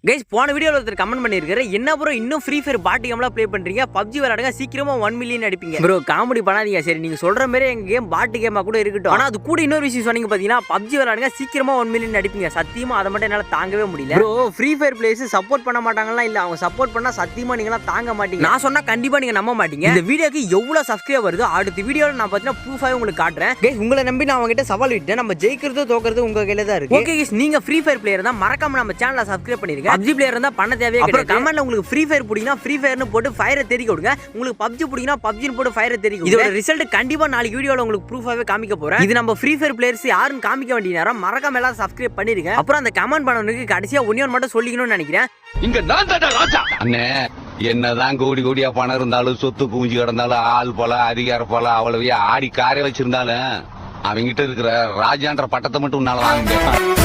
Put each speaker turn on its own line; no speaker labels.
Guys போன வீடியோல ஒருத்தர் கமெண்ட் பண்ணிருக்காரு, என்ன ப்ரோ இன்னும் ஃப்ரீ ஃபயர் பாட் கேம்லாம் ப்ளே பண்றீங்க, பப்ஜி விளையாடுங்க சீக்கிரமா 1 மில்லியன் அடிப்பீங்க. ப்ரோ காமெடி பண்ணாதீங்க. சரி நீங்க சொல்ற மாதிரி எங்க கேம் பாட் கேமா கூட இருக்கட்டும், ஆனா அது கூட இன்னொரு விஷயம் சொன்னீங்க பாத்தீங்கன்னா, பப்ஜி விளையாடுங்க சீக்கிரமா 1 மில்லியன் அடிப்பீங்க. சத்தியமா அதை மட்டும் என்னால தாங்கவே முடியல bro. Free fire players support பண்ண மாட்டாங்களா? இல்ல அவங்க சப்போர்ட் பண்ணா சத்தியமா நீங்களாம் தாங்க மாட்டீங்க. நான் சொன்னா கண்டிப்பா நீங்க நம்ப மாட்டீங்க. இந்த வீடியோக்கு எவ்வளவு சப்ஸ்கிரைப் வருதோ அடுத்த வீடியோல நான் பாத்தீங்கன்னா ப்ரூஃபாவே உங்களுக்கு காட்டுறேன். கைஸ் உங்களை நம்பி நான் உங்ககிட்ட சவால் விட்டேன். நம்ம ஜெயிக்கிறது தோக்குறது உங்க கையில தான் இருக்கு. ஓகே கைஸ், நீங்க ஃப்ரீ ஃபயர் பிளேயர் தான் மறக்காம நம்ம சேனலை சப்ஸ்கிரைப் பண்ணிருங்க. பப்ஜி பிளேயர் இருந்தா பண்ண தேவையே கிடையாது. கமெண்ட்ல உங்களுக்கு ஃப்ரீ ஃபயர் பிடிக்குனா ஃப்ரீ ஃபயர்னு போட்டு ஃபயரை தெரிக்க விடுங்க. உங்களுக்கு பப்ஜி பிடிக்குனா பப்ஜின்னு போட்டு ஃபயரை தெரிக்க. இதோட ரிசல்ட் கண்டிப்பா நாளைக்கு வீடியோல உங்களுக்கு ப்ரூஃபாவே காமிக்க போறேன். இது நம்ம ஃப்ரீ ஃபயர் பிளேயர்ஸ் யாருன்னு காமிக்க வேண்டிய நேரம். மறக்காம எல்லாம் சப்ஸ்கிரைப் பண்ணிருங்க. அப்புறம் அந்த கமெண்ட் பண்ணவனுக்கு கடைசியா ஒன்னே மட்டும் சொல்லிக்கணும்னு நினைக்கிறேன்.
இங்க நான் தான் ராஜா அண்ணே. என்னதான் கோடி கோடியா பணம் இருந்தாலும் சொத்து குவிஞ்சு கிடந்தாலும் ஆள் போல அதிகாரம் போல அவ்வளவையா ஆடி காரை வச்சிருந்தாலும் அவங்கிட்ட இருக்கிற ராஜான்ற பட்டத்தை மட்டும் உன்னால வாங்க முடியாது.